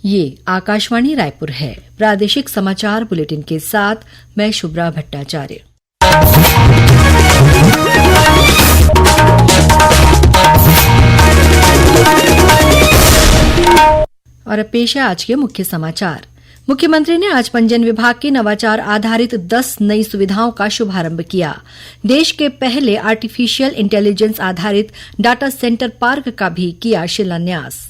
ये आकाशवाणी रायपुर है। प्रादेशिक समाचार बुलेटिन के साथ मैं शुभ्रा भट्टाचार्य। और अब पेश है आज के मुख्य समाचार। मुख्यमंत्री ने आज पंजीयन विभाग की नवाचार आधारित 10 नई सुविधाओं का शुभारंभ किया। देश के पहले आर्टिफिशियल इंटेलिजेंस आधारित डाटा सेंटर पार्क का भी किया शिलान्यास।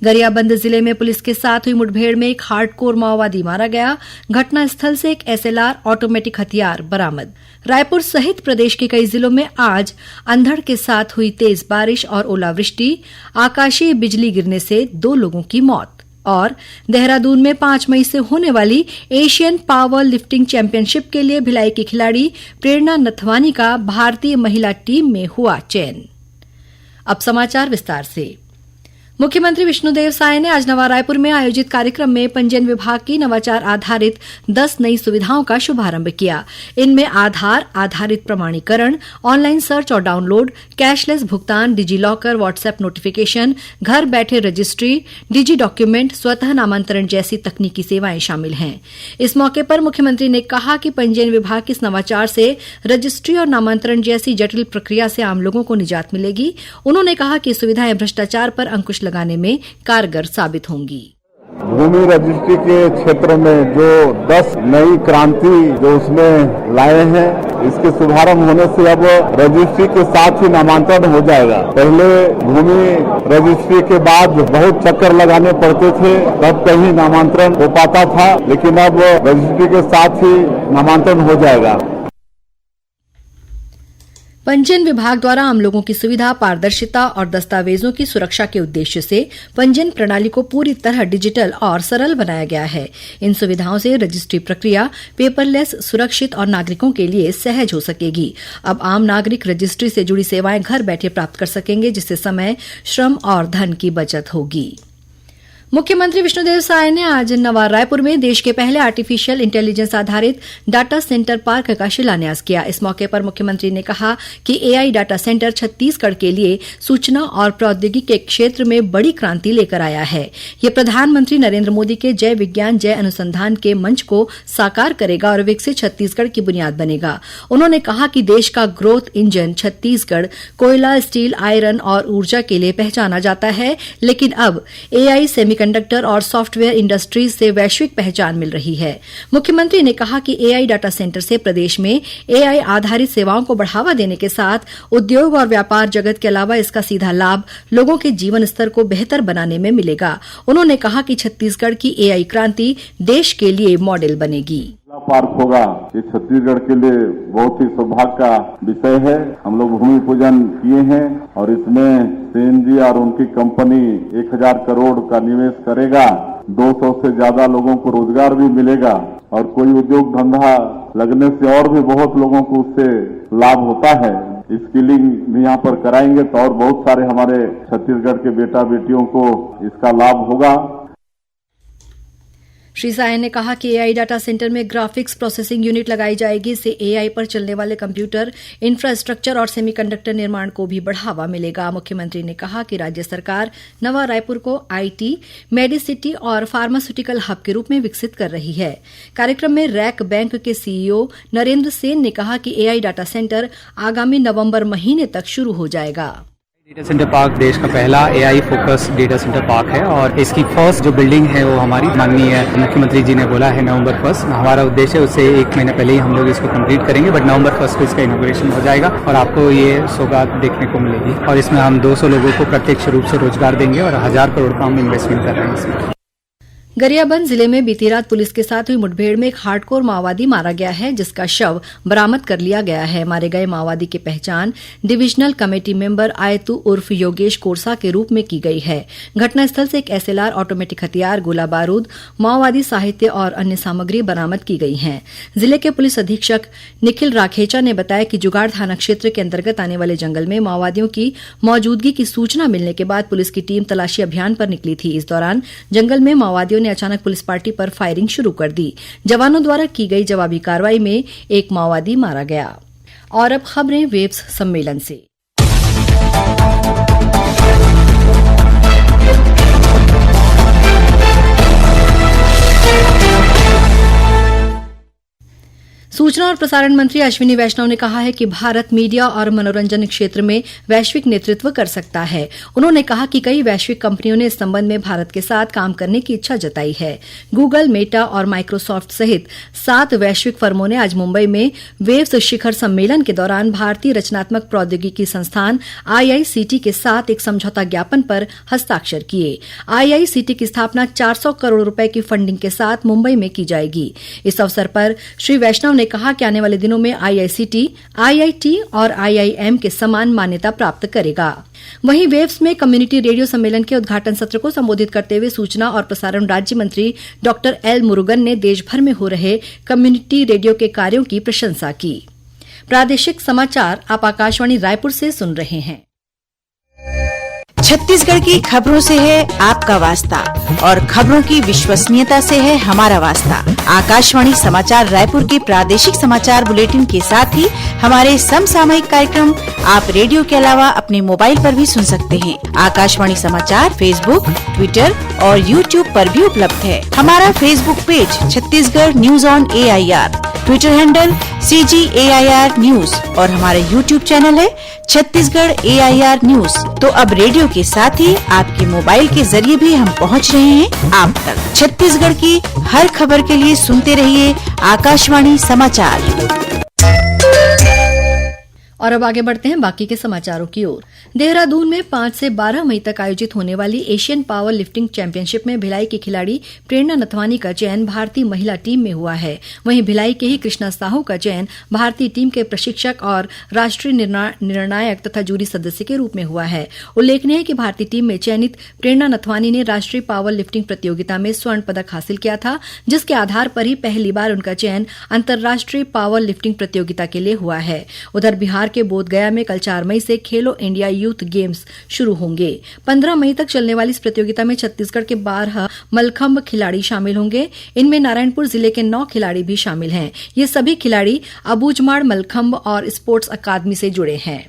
गरियाबंद जिले में पुलिस के साथ हुई मुठभेड़ में एक हार्डकोर माओवादी मारा गया। घटनास्थल से एक एसएलआर ऑटोमेटिक हथियार बरामद। रायपुर सहित प्रदेश के कई जिलों में आज अंधड़ के साथ हुई तेज बारिश और ओलावृष्टि। आकाशीय बिजली गिरने से 2 लोगों की मौत। और देहरादून में 5 मई से होने वाली एशियन पावर लिफ्टिंग चैंपियनशिप के लिए भिलाई की खिलाड़ी प्रेरणा नथवानी का भारतीय महिला टीम में हुआ चयन। अब समाचार विस्तार से। मुख्यमंत्री विष्णुदेव साय ने आज नवा रायपुर में आयोजित कार्यक्रम में पंजीयन विभाग की नवाचार आधारित 10 नई सुविधाओं का शुभारंभ किया। इनमें आधार आधारित प्रमाणीकरण, ऑनलाइन सर्च और डाउनलोड, कैशलेस भुगतान, डिजी लॉकर, व्हाट्सएप नोटिफिकेशन, घर बैठे रजिस्ट्री, डिजी डॉक्यूमेंट, स्वतः नामांतरण जैसी तकनीकी सेवाएं शामिल हैं। इस मौके पर मुख्यमंत्री ने कहा कि पंजीयन विभाग के इस नवाचार से रजिस्ट्री और नामांतरण जैसी जटिल प्रक्रिया से आम लोगों को निजात मिलेगी। उन्होंने कहा कि सुविधाएं भ्रष्टाचार पर अंकुश लगाने में कारगर साबित होंगी। भूमि रजिस्ट्री के क्षेत्र में जो 10 नई क्रांति जो उसमें लाए हैं, इसके शुभारंभ होने से अब रजिस्ट्री के साथ ही नामांतरण हो जाएगा। पहले भूमि रजिस्ट्री के बाद बहुत चक्कर लगाने पड़ते थे, तब कहीं नामांतरण हो पाता था, लेकिन अब रजिस्ट्री के साथ ही नामांतरण हो जाएगा। पंजीयन विभाग द्वारा आम लोगों की सुविधा, पारदर्शिता और दस्तावेजों की सुरक्षा के उद्देश्य से पंजीयन प्रणाली को पूरी तरह डिजिटल और सरल बनाया गया है। इन सुविधाओं से रजिस्ट्री प्रक्रिया पेपरलेस, सुरक्षित और नागरिकों के लिए सहज हो सकेगी। अब आम नागरिक रजिस्ट्री से जुड़ी सेवाएं घर बैठे प्राप्त कर सकेंगे, जिससे समय, श्रम और धन की बचत होगी। मुख्यमंत्री विष्णुदेव साय ने आज नवा रायपुर में देश के पहले आर्टिफिशियल इंटेलिजेंस आधारित डाटा सेंटर पार्क का शिलान्यास किया। इस मौके पर मुख्यमंत्री ने कहा कि एआई डाटा सेंटर छत्तीसगढ़ के लिए सूचना और प्रौद्योगिकी के क्षेत्र में बड़ी क्रांति लेकर आया है। यह प्रधानमंत्री नरेंद्र मोदी के जय विज्ञान जय अनुसंधान के मंच को साकार करेगा और विकसित छत्तीसगढ़ की बुनियाद बनेगा। उन्होंने कहा कि देश का ग्रोथ इंजन छत्तीसगढ़ कोयला, स्टील, आयरन और ऊर्जा के लिए पहचाना जाता है, लेकिन अब एआई, सेमीकंडक्टर और सॉफ्टवेयर इंडस्ट्रीज से वैश्विक पहचान मिल रही है। मुख्यमंत्री ने कहा कि एआई डाटा सेंटर से प्रदेश में एआई आधारित सेवाओं को बढ़ावा देने के साथ उद्योग और व्यापार जगत के अलावा इसका सीधा लाभ लोगों के जीवन स्तर को बेहतर बनाने में मिलेगा। उन्होंने कहा कि छत्तीसगढ़ की एआई क्रांति देश के लिए मॉडल बनेगी। पार्क होगा, ये छत्तीसगढ़ के लिए बहुत ही सौभाग्य का विषय है। हम लोग भूमि पूजन किए हैं और इसमें सेन जी और उनकी कंपनी 1000 करोड़ का निवेश करेगा। 200 से ज्यादा लोगों को रोजगार भी मिलेगा और कोई उद्योग धंधा लगने से और भी बहुत लोगों को उससे लाभ होता है। स्किलिंग भी यहाँ पर कराएंगे तो और बहुत सारे हमारे छत्तीसगढ़ के बेटा बेटियों को इसका लाभ होगा। श्री साय ने कहा कि एआई डाटा सेंटर में ग्राफिक्स प्रोसेसिंग यूनिट लगाई जाएगी। इससे एआई पर चलने वाले कंप्यूटर इंफ्रास्ट्रक्चर और सेमीकंडक्टर निर्माण को भी बढ़ावा मिलेगा। मुख्यमंत्री ने कहा कि राज्य सरकार नवा रायपुर को आईटी, मेडिसिटी और फार्मास्यूटिकल हब के रूप में विकसित कर रही है। कार्यक्रम में रैक बैंक के सीईओ नरेंद्र सेन ने कहा कि एआई डाटा सेंटर आगामी नवंबर महीने तक शुरू हो जाएगा। डेटा सेंटर पार्क देश का पहला AI focus data centre park है और इसकी फर्स्ट जो बिल्डिंग है वो हमारी माननीय मुख्यमंत्री जी ने बोला है नवंबर 1। हमारा उद्देश्य है उससे 1 महीने पहले ही हम लोग इसको कंप्लीट करेंगे, बट नवंबर 1 को इसका इनॉग्रेशन हो जाएगा और आपको ये सौगात देखने को मिलेगी। और इसमें हम 200 लोगों को प्रत्यक्ष रूप से रोजगार देंगे और 1000 करोड़ का हम इन्वेस्टमेंट कर रहे हैं इसमें। गरियाबंद जिले में बीती रात पुलिस के साथ हुई मुठभेड़ में एक हार्डकोर माओवादी मारा गया है, जिसका शव बरामद कर लिया गया है। मारे गए माओवादी की पहचान डिविजनल कमेटी मेंबर आयतू उर्फ योगेश कोरसा के रूप में की गई है। घटनास्थल से एक एसएलआर ऑटोमेटिक हथियार, गोला बारूद, माओवादी साहित्य और अन्य सामग्री बरामद की गई है। जिले के पुलिस अधीक्षक निखिल राखेचा ने बताया कि जुगाड़ थाना क्षेत्र के अंतर्गत आने वाले जंगल में माओवादियों की मौजूदगी की सूचना मिलने के बाद पुलिस की टीम तलाशी अभियान पर निकली थी। इस दौरान जंगल में माओवादियों ने अचानक पुलिस पार्टी पर फायरिंग शुरू कर दी। जवानों द्वारा की गई जवाबी कार्रवाई में एक माओवादी मारा गया। और अब खबरें वेब्स सम्मेलन से। सूचना और प्रसारण मंत्री अश्विनी वैष्णव ने कहा है कि भारत मीडिया और मनोरंजन क्षेत्र में वैश्विक नेतृत्व कर सकता है। उन्होंने कहा कि कई वैश्विक कंपनियों ने इस संबंध में भारत के साथ काम करने की इच्छा जताई है। गूगल, मेटा और माइक्रोसॉफ्ट सहित 7 वैश्विक फर्मों ने आज मुंबई में वेव्स शिखर सम्मेलन के दौरान भारतीय रचनात्मक प्रौद्योगिकी संस्थान IICT के साथ एक समझौता ज्ञापन पर हस्ताक्षर किए। IICT की स्थापना 400 करोड़ रुपए की फंडिंग के साथ मुंबई में की जाएगी। इस अवसर पर श्री वैष्णव ने कहा कि आने वाले दिनों में IICT, IIT और IIM के समान मान्यता प्राप्त करेगा। वहीं वेव्स में कम्युनिटी रेडियो सम्मेलन के उद्घाटन सत्र को संबोधित करते हुए सूचना और प्रसारण राज्य मंत्री डॉक्टर एल मुरुगन ने देश भर में हो रहे कम्युनिटी रेडियो के कार्यों की प्रशंसा की। प्रादेशिक समाचार आप आकाशवाणी रायपुर से सुन रहे हैं। छत्तीसगढ़ की खबरों से है आपका वास्ता और खबरों की विश्वसनीयता से है हमारा वास्ता। आकाशवाणी समाचार रायपुर के प्रादेशिक समाचार बुलेटिन के साथ ही हमारे समसामयिक कार्यक्रम आप रेडियो के अलावा अपने मोबाइल पर भी सुन सकते हैं। आकाशवाणी समाचार फेसबुक, ट्विटर और यूट्यूब पर भी उपलब्ध है। हमारा Facebook page Chhattisgarh news on AIR, Twitter handle CGAIR news और हमारा यूट्यूब चैनल है छत्तीसगढ़ AIR न्यूज। तो अब रेडियो के साथ ही आपके मोबाइल के जरिए भी हम पहुंच रहे हैं आप तक। छत्तीसगढ़ की हर खबर के लिए सुनते रहिए आकाशवाणी समाचार। और अब आगे बढ़ते हैं बाकी के समाचारों की ओर। देहरादून में 5 से 12 मई तक आयोजित होने वाली एशियन पावर लिफ्टिंग चैंपियनशिप में भिलाई की खिलाड़ी प्रेरणा नथवानी का चयन भारतीय महिला टीम में हुआ है। वहीं भिलाई के ही कृष्णा साहू का चयन भारतीय टीम के प्रशिक्षक और राष्ट्रीय निर्णायक तथा जूरी सदस्य के रूप में हुआ है। उल्लेखनीय है कि भारतीय टीम में चयनित प्रेरणा नथवानी ने राष्ट्रीय पावर लिफ्टिंग प्रतियोगिता में स्वर्ण पदक हासिल किया था, जिसके आधार पर ही पहली बार उनका चयन अंतर्राष्ट्रीय पावर लिफ्टिंग प्रतियोगिता के लिए हुआ है। उधर बिहार के बोधगया में कल 4 मई से खेलो इंडिया यूथ गेम्स शुरू होंगे। 15 मई तक चलने वाली इस प्रतियोगिता में छत्तीसगढ़ के 12 मलखंभ खिलाड़ी शामिल होंगे। इनमें नारायणपुर जिले के 9 खिलाड़ी भी शामिल हैं। ये सभी खिलाड़ी अबूझमाड़ मलखंभ और स्पोर्ट्स अकादमी से जुड़े हैं।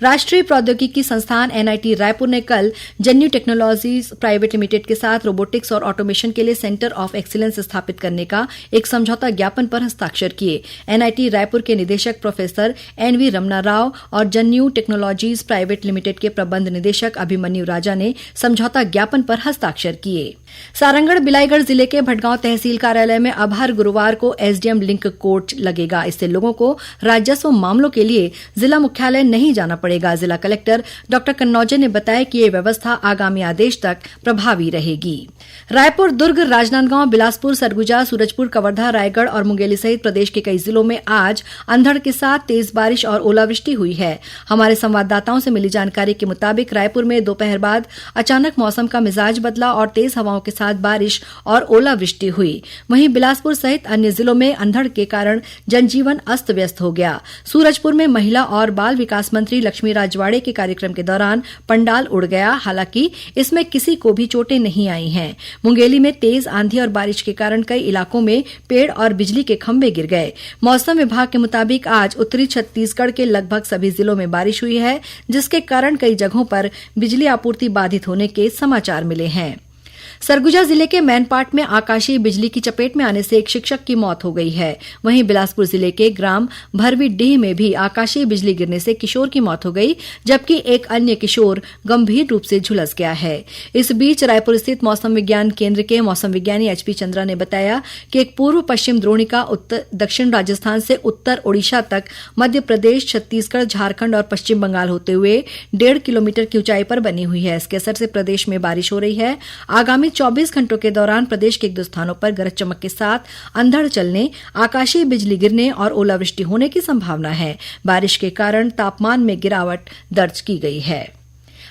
राष्ट्रीय प्रौद्योगिकी संस्थान NIT रायपुर ने कल जन्यू टेक्नोलॉजीज प्राइवेट लिमिटेड के साथ रोबोटिक्स और ऑटोमेशन के लिए सेंटर ऑफ एक्सीलेंस स्थापित करने का एक समझौता ज्ञापन पर हस्ताक्षर किए। NIT रायपुर के निदेशक प्रोफेसर NV रमना राव और जन्यू टेक्नोलॉजीज प्राइवेट लिमिटेड के प्रबंध निदेशक अभिमन्यु राजा ने समझौता ज्ञापन पर हस्ताक्षर किए। सारंगढ़ बिलाईगढ़ जिले के भटगांव तहसील कार्यालय में अब हर गुरुवार को SDM लिंक कोर्ट लगेगा। इससे लोगों को राजस्व मामलों के लिए जिला मुख्यालय नहीं जाना पड़ेगा। जिला कलेक्टर डॉक्टर कन्नौजे ने बताया कि यह व्यवस्था आगामी आदेश तक प्रभावी रहेगी। रायपुर, दुर्ग, राजनांदगांव, बिलासपुर, सरगुजा, सूरजपुर, कवर्धा, रायगढ़ और मुंगेली सहित प्रदेश के कई जिलों में आज अंधड़ के साथ तेज बारिश और ओलावृष्टि हुई है। हमारे संवाददाताओं से मिली जानकारी के मुताबिक रायपुर में दोपहर बाद अचानक मौसम का मिजाज बदला और तेज हवाओं के साथ बारिश और ओलावृष्टि हुई। वहीं बिलासपुर सहित अन्य जिलों में अंधड़ के कारण जनजीवन अस्त व्यस्त हो गया। सूरजपुर में महिला और बाल विकास मंत्री लक्ष्मी राजवाड़े के कार्यक्रम के दौरान पंडाल उड़ गया। हालांकि इसमें किसी को भी चोटें नहीं आई हैं। मुंगेली में तेज आंधी और बारिश के कारण कई इलाकों में पेड़ और बिजली के खंभे गिर गए। मौसम विभाग के मुताबिक आज उत्तरी छत्तीसगढ़ के लगभग सभी जिलों में बारिश हुई है, जिसके कारण कई जगहों पर बिजली आपूर्ति बाधित होने के समाचार मिले हैं। सरगुजा जिले के मैनपाट में आकाशीय बिजली की चपेट में आने से एक शिक्षक की मौत हो गई है। वहीं बिलासपुर जिले के ग्राम भरवीडीह में भी आकाशीय बिजली गिरने से किशोर की मौत हो गई, जबकि एक अन्य किशोर गंभीर रूप से झुलस गया है। इस बीच रायपुर स्थित मौसम विज्ञान केंद्र के मौसम विज्ञानी HP चंद्रा ने बताया कि एक पूर्व पश्चिम द्रोणिका दक्षिण राजस्थान से उत्तर ओडिशा तक मध्य प्रदेश, छत्तीसगढ़, झारखंड और पश्चिम बंगाल होते हुए 1.5 किलोमीटर की ऊंचाई पर बनी हुई है। इसके असर से प्रदेश में बारिश हो रही है। आगामी 24 घंटों के दौरान प्रदेश के एक दो स्थानों पर गरज चमक के साथ अंधड़ चलने, आकाशीय बिजली गिरने और ओलावृष्टि होने की संभावना है। बारिश के कारण तापमान में गिरावट दर्ज की गई है।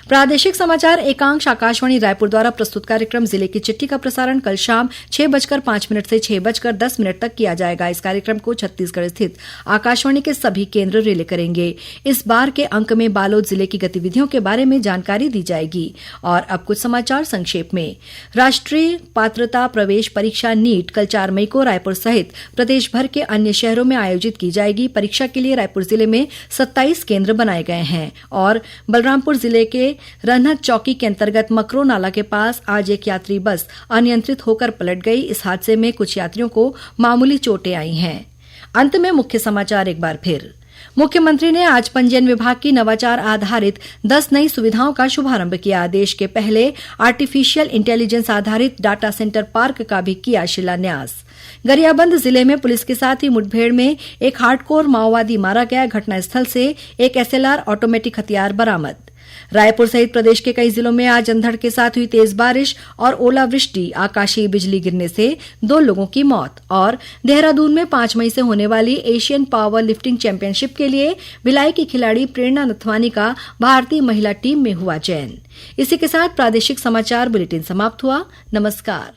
प्रादेशिक समाचार एकांश आकाशवाणी रायपुर द्वारा प्रस्तुत कार्यक्रम जिले की चिट्ठी का प्रसारण कल शाम 6:05 से 6:10 तक किया जाएगा। इस कार्यक्रम को छत्तीसगढ़ स्थित आकाशवाणी के सभी केंद्र रिले करेंगे। इस बार के अंक में बालोद जिले की गतिविधियों के बारे में जानकारी दी जाएगी। और अब कुछ समाचार संक्षेप में। राष्ट्रीय पात्रता प्रवेश परीक्षा नीट कल 4 मई को रायपुर सहित प्रदेश भर के अन्य शहरों में आयोजित की जाएगी। परीक्षा के लिए रायपुर जिले में 27 केंद्र बनाए गए हैं। और बलरामपुर जिले के रनहत चौकी के अंतर्गत मकरो नाला के पास आज एक यात्री बस अनियंत्रित होकर पलट गई। इस हादसे में कुछ यात्रियों को मामूली चोटें आई हैं। अंत में मुख्य समाचार एक बार फिर। मुख्यमंत्री ने आज पंजीयन विभाग की नवाचार आधारित 10 नई सुविधाओं का शुभारंभ किया। देश के पहले आर्टिफिशियल इंटेलिजेंस आधारित डाटा सेंटर पार्क का भी किया शिलान्यास। गरियाबंद जिले में पुलिस के साथ हुई मुठभेड़ में एक हार्डकोर माओवादी मारा गया। घटनास्थल से एक एसएलआर ऑटोमेटिक हथियार बरामद। रायपुर सहित प्रदेश के कई जिलों में आज अंधड़ के साथ हुई तेज बारिश और ओलावृष्टि, आकाशीय बिजली गिरने से 2 लोगों की मौत। और देहरादून में 5 मई से होने वाली एशियन पावर लिफ्टिंग चैंपियनशिप के लिए भिलाई की खिलाड़ी प्रेरणा नथवानी का भारतीय महिला टीम में हुआ चयन। इसी के साथ प्रादेशिक समाचार बुलेटिन समाप्त हुआ। नमस्कार।